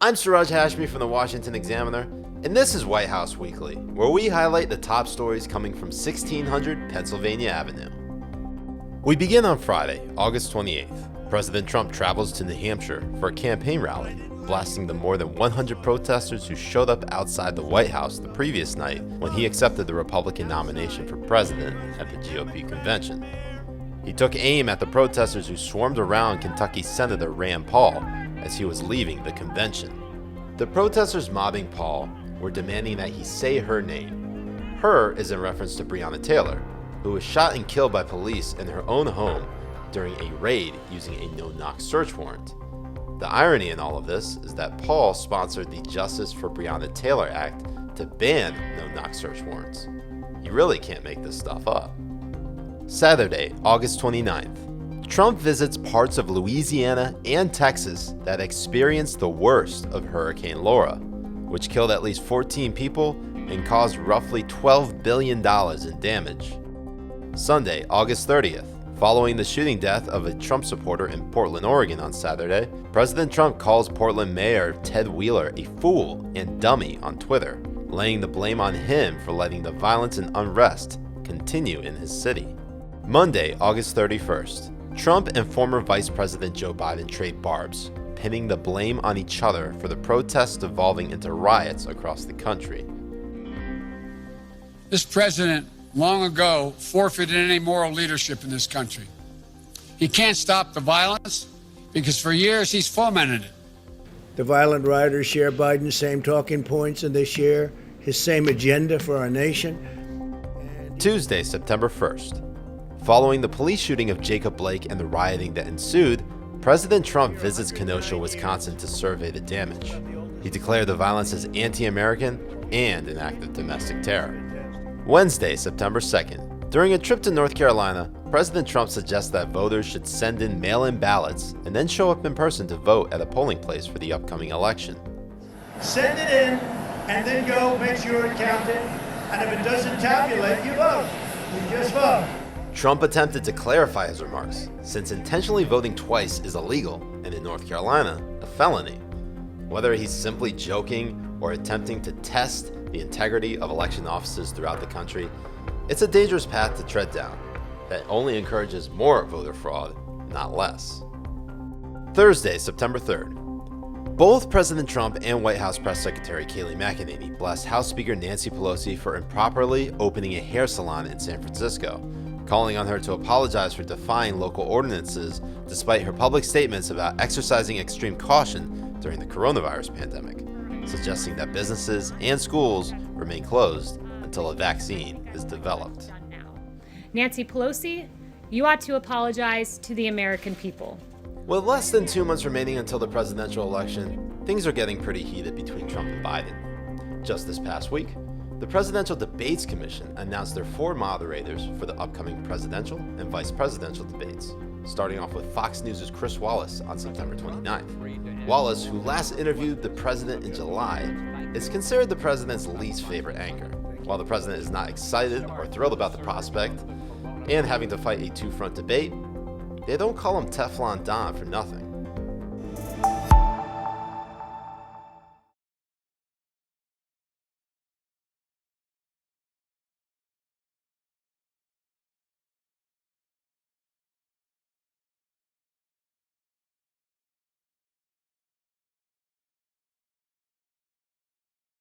I'm Suraj Hashmi from the Washington Examiner, and this is White House Weekly, where we highlight the top stories coming from 1600 Pennsylvania Avenue. We begin on Friday, August 28th. President Trump travels to New Hampshire for a campaign rally, blasting the more than 100 protesters who showed up outside the White House the previous night when he accepted the Republican nomination for president at the GOP convention. He took aim at the protesters who swarmed around Kentucky Senator Rand Paul as he was leaving the convention. The protesters mobbing Paul were demanding that he say her name. Her is in reference to Breonna Taylor, who was shot and killed by police in her own home during a raid using a no-knock search warrant. The irony in all of this is that Paul sponsored the Justice for Breonna Taylor Act to ban no-knock search warrants. You really can't make this stuff up. Saturday, August 29th. Trump visits parts of Louisiana and Texas that experienced the worst of Hurricane Laura, which killed at least 14 people and caused roughly $12 billion in damage. Sunday, August 30th. Following the shooting death of a Trump supporter in Portland, Oregon on Saturday, President Trump calls Portland Mayor Ted Wheeler a fool and dummy on Twitter, laying the blame on him for letting the violence and unrest continue in his city. Monday, August 31st. Trump and former Vice President Joe Biden trade barbs, pinning the blame on each other for the protests devolving into riots across the country. This president long ago forfeited any moral leadership in this country. He can't stop the violence because for years he's fomented it. The violent rioters share Biden's same talking points and they share his same agenda for our nation. Tuesday, September 1st. Following the police shooting of Jacob Blake and the rioting that ensued, President Trump visits Kenosha, Wisconsin to survey the damage. He declared the violence as anti-American and an act of domestic terror. Wednesday, September 2nd. During a trip to North Carolina, President Trump suggests that voters should send in mail-in ballots and then show up in person to vote at a polling place for the upcoming election. Send it in and then go make sure it counted, and if it doesn't tabulate, you vote. You just vote. Trump attempted to clarify his remarks, since intentionally voting twice is illegal and in North Carolina, a felony. Whether he's simply joking or attempting to test the integrity of election offices throughout the country, it's a dangerous path to tread down that only encourages more voter fraud, not less. Thursday, September 3rd. Both President Trump and White House Press Secretary Kayleigh McEnany blessed House Speaker Nancy Pelosi for improperly opening a hair salon in San Francisco, calling on her to apologize for defying local ordinances despite her public statements about exercising extreme caution during the coronavirus pandemic, suggesting that businesses and schools remain closed until a vaccine is developed. Nancy Pelosi, you ought to apologize to the American people. With less than 2 months remaining until the presidential election, things are getting pretty heated between Trump and Biden. Just this past week, the Presidential Debates Commission announced their 4 moderators for the upcoming presidential and vice presidential debates, starting off with Fox News' Chris Wallace on September 29th. Wallace, who last interviewed the president in July, is considered the president's least favorite anchor. While the president is not excited or thrilled about the prospect and having to fight a two-front debate, they don't call him Teflon Don for nothing.